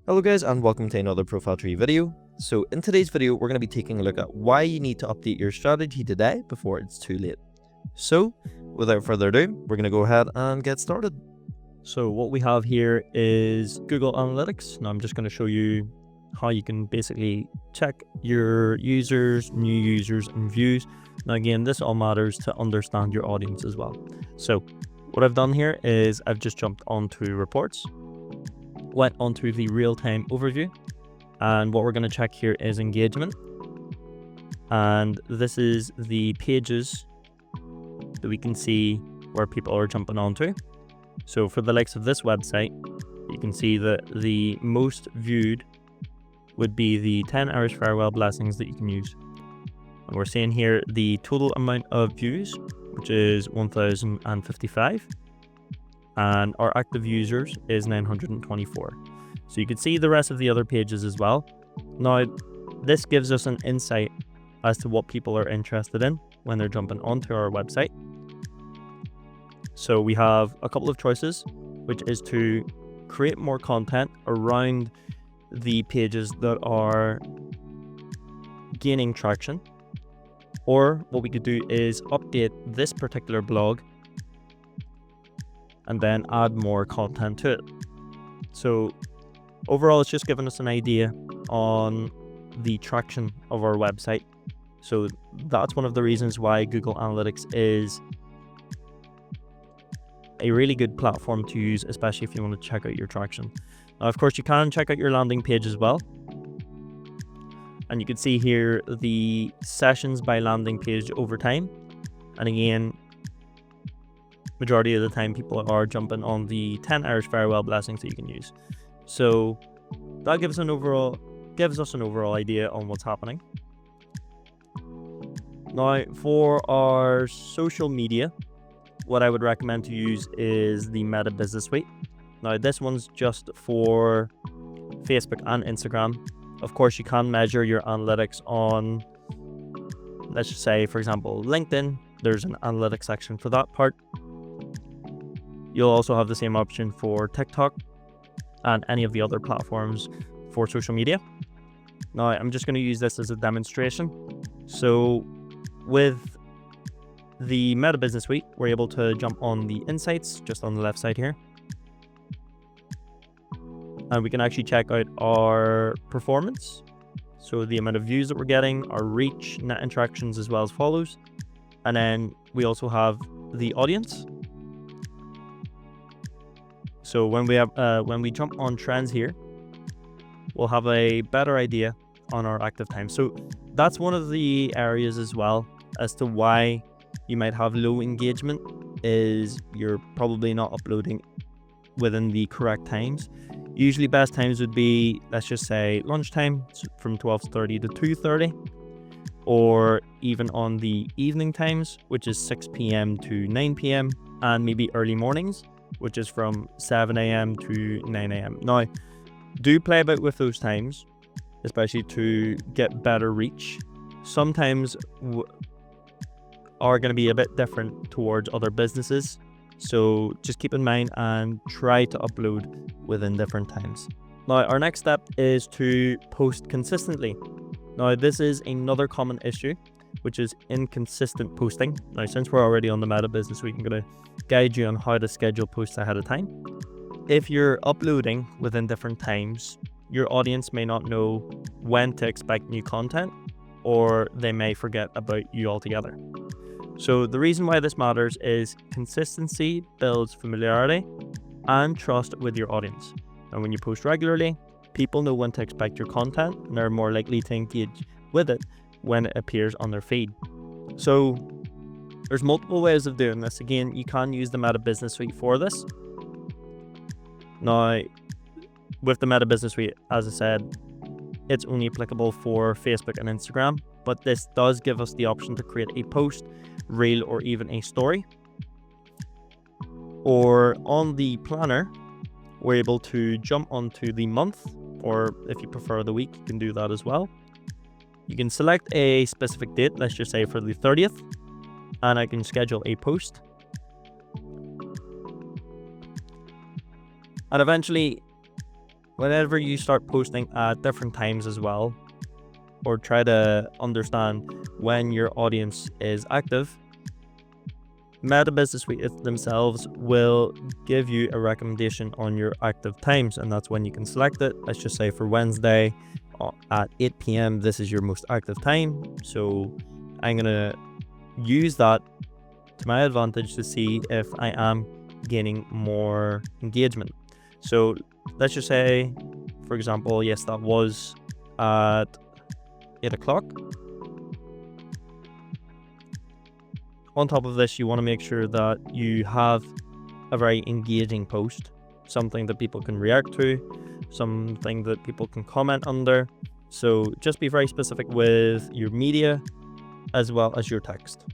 Hello guys, and welcome to another profile tree video. So in today's video, we're going to be taking a look at why you need to update your strategy today before it's too late. So without further ado, we're going to go ahead and get started. So what we have here is Google Analytics. Now I'm just going to show you how you can basically check your users, new users and views. Now again, this all matters to understand your audience as well. So what I've done here is I've just jumped onto reports, went onto the real-time overview, and what we're going to check here is engagement. And this is the pages that we can see where people are jumping onto. So for the likes of this website, you can see that the most viewed would be the 10 Irish farewell blessings that you can use. And we're seeing here the total amount of views, which is 1,055. And our active users is 924. So you can see the rest of the other pages as well. Now, this gives us an insight as to what people are interested in when they're jumping onto our website. So we have a couple of choices, which is to create more content around the pages that are gaining traction. Or what we could do is update this particular blog and then add more content to it. So overall, it's just giving us an idea on the traction of our website. So that's one of the reasons why Google Analytics is a really good platform to use, especially if you want to check out your traction. Now, of course, you can check out your landing page as well. And you can see here the sessions by landing page over time. And again, majority of the time people are jumping on the 10 Irish farewell blessings that you can use. So that gives us an overall idea on what's happening. Now for our social media, what I would recommend to use is the Meta Business Suite. Now this one's just for Facebook and Instagram. Of course, you can measure your analytics on, let's just say, for example, LinkedIn. There's an analytics section for that part. You'll also have the same option for TikTok and any of the other platforms for social media. Now, I'm just going to use this as a demonstration. So with the Meta Business Suite, we're able to jump on the insights just on the left side here. And we can actually check out our performance. So the amount of views that we're getting, our reach, net interactions, as well as follows. And then we also have the audience. So when we jump on trends here, we'll have a better idea on our active time. So that's one of the areas as well as to why you might have low engagement, is you're probably not uploading within the correct times. Usually best times would be, let's just say, lunchtime from 12:30 to 2:30, or even on the evening times, which is 6 p.m. to 9 p.m, and maybe early mornings, which is from 7 a.m. to 9 a.m. Now, do play about with those times, especially to get better reach. Sometimes are going to be a bit different towards other businesses. So just keep in mind and try to upload within different times. Now, our next step is to post consistently. Now, this is another common issue, which is inconsistent posting. Now, since we're already on the Meta Business Suite, I'm going to guide you on how to schedule posts ahead of time. If you're uploading within different times, your audience may not know when to expect new content, or they may forget about you altogether. So the reason why this matters is consistency builds familiarity and trust with your audience. And when you post regularly, people know when to expect your content and they're more likely to engage with it when it appears on their feed. So there's multiple ways of doing this. Again, you can use the Meta Business Suite for this. Now, with the Meta Business Suite, as I said, it's only applicable for Facebook and Instagram, but this does give us the option to create a post, reel, or even a story. Or on the planner, we're able to jump onto the month, or if you prefer the week, you can do that as well. You can select a specific date, let's just say for the 30th, and I can schedule a post. And eventually whenever you start posting at different times as well, or try to understand when your audience is active, Meta Business Suite themselves will give you a recommendation on your active times, and that's when you can select it. Let's just say for Wednesday at 8 p.m. this is your most active time. So I'm gonna use that to my advantage to see if I am gaining more engagement. So let's just say, for example, yes, that was at 8 o'clock. On top of this, you want to make sure that you have a very engaging post, something that people can react to, something that people can comment under. So just be very specific with your media as well as your text.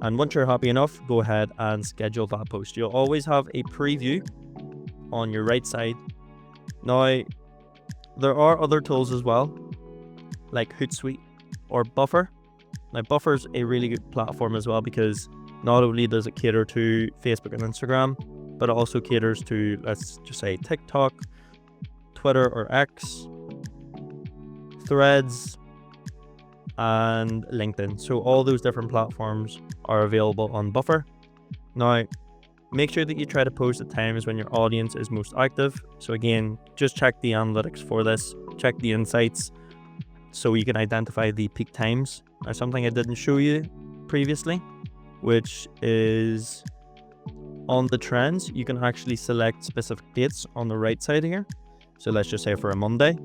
And once you're happy enough, go ahead and schedule that post. You'll always have a preview on your right side. Now, there are other tools as well, like Hootsuite or Buffer. Now, Buffer's a really good platform as well, because not only does it cater to Facebook and Instagram, but it also caters to, let's just say, TikTok, Twitter or X, Threads, and LinkedIn. So all those different platforms are available on Buffer. Now, make sure that you try to post at times when your audience is most active. So again, just check the analytics for this, check the insights, so you can identify the peak times. Now, something I didn't show you previously, which is on the trends, you can actually select specific dates on the right side here. So let's just say for a Monday,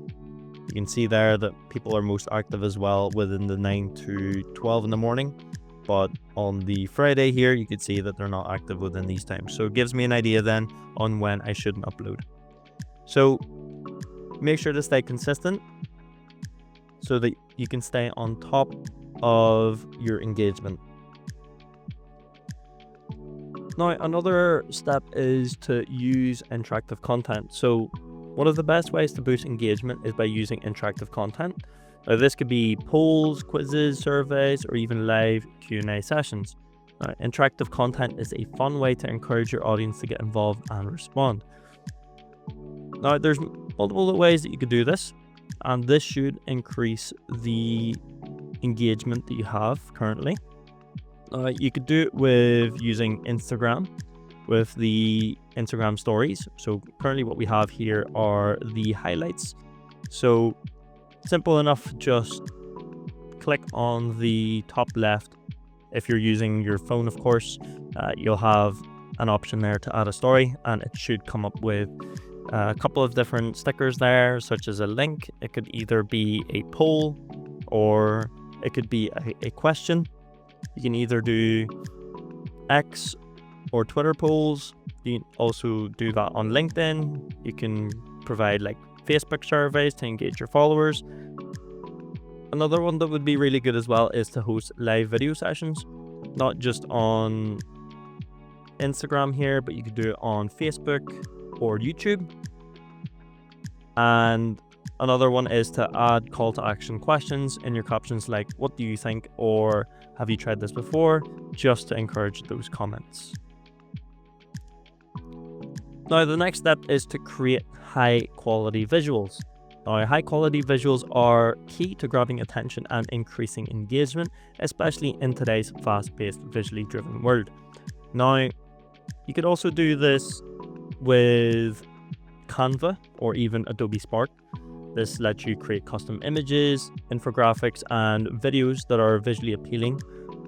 you can see there that people are most active as well within the 9 to 12 in the morning. But on the Friday here, you can see that they're not active within these times. So it gives me an idea then on when I shouldn't upload. So make sure to stay consistent so that you can stay on top of your engagement. Now, another step is to use interactive content. So one of the best ways to boost engagement is by using interactive content. Now, this could be polls, quizzes, surveys, or even live Q&A sessions. Now, interactive content is a fun way to encourage your audience to get involved and respond. Now, there's multiple ways that you could do this, and this should increase the engagement that you have currently. You could do it with using Instagram, with the Instagram stories. So currently what we have here are the highlights. So simple enough, just click on the top left. If you're using your phone, of course, you'll have an option there to add a story, and it should come up with a couple of different stickers there, such as a link. It could either be a poll or it could be a question. You can either do X or Twitter polls. You can also do that on LinkedIn. You can provide like Facebook surveys to engage your followers. Another one that would be really good as well is to host live video sessions, not just on Instagram here, but you could do it on Facebook or YouTube. And another one is to add call to action questions in your captions, like what do you think, or have you tried this before, just to encourage those comments. Now, the next step is to create high quality visuals. Now, high quality visuals are key to grabbing attention and increasing engagement, especially in today's fast-paced, visually driven world. Now, you could also do this with Canva or even Adobe Spark. This lets you create custom images, infographics, and videos that are visually appealing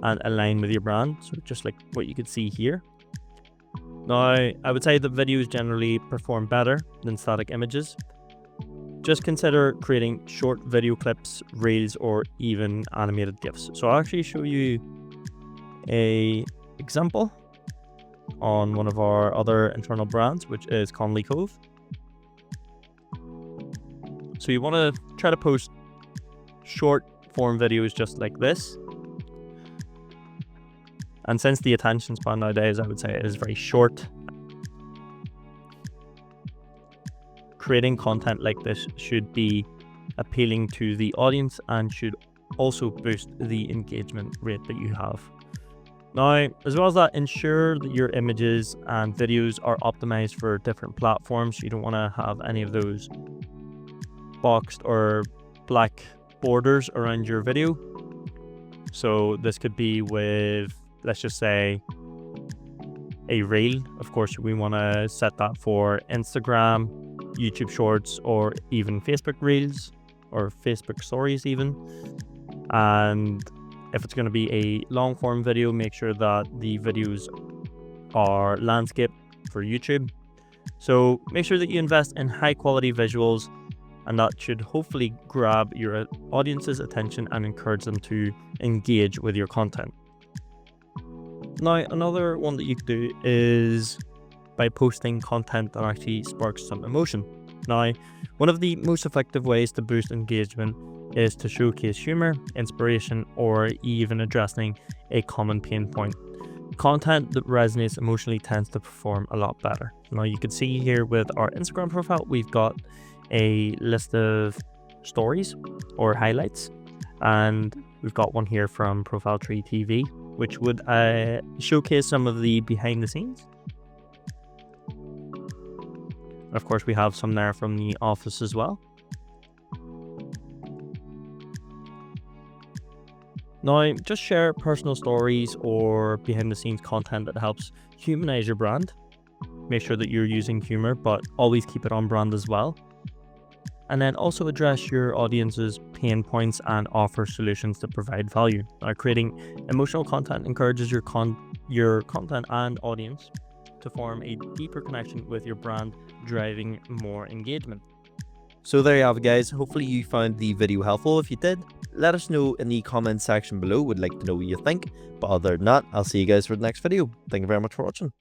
and align with your brand. So just like what you could see here. Now, I would say that videos generally perform better than static images. Just consider creating short video clips, reels, or even animated GIFs. So I'll actually show you an example on one of our other internal brands, which is Conley Cove. So you want to try to post short form videos just like this. And since the attention span nowadays, I would say it is very short, creating content like this should be appealing to the audience and should also boost the engagement rate that you have. Now, as well as that, ensure that your images and videos are optimized for different platforms. You don't want to have any of those boxed or black borders around your video. So this could be with, let's just say, a reel. Of course, we want to set that for Instagram, YouTube Shorts, or even Facebook Reels or Facebook Stories even. And if it's going to be a long form video, make sure that the videos are landscape for YouTube. So make sure that you invest in high quality visuals, and that should hopefully grab your audience's attention and encourage them to engage with your content. Now, another one that you could do is by posting content that actually sparks some emotion. Now, one of the most effective ways to boost engagement is to showcase humor, inspiration, or even addressing a common pain point. Content that resonates emotionally tends to perform a lot better. Now, you can see here with our Instagram profile, we've got a list of stories or highlights, and we've got one here from Profile Tree TV, which would showcase some of the behind the scenes. Of course, we have some there from the office as well. Now, just share personal stories or behind the scenes content that helps humanize your brand. Make sure that you're using humor, but always keep it on brand as well. And then also address your audience's pain points and offer solutions that provide value. Now, creating emotional content encourages your content and audience to form a deeper connection with your brand, driving more engagement. So there you have it, guys. Hopefully you found the video helpful. If you did, let us know in the comment section below. We'd like to know what you think. But other than that, I'll see you guys for the next video. Thank you very much for watching.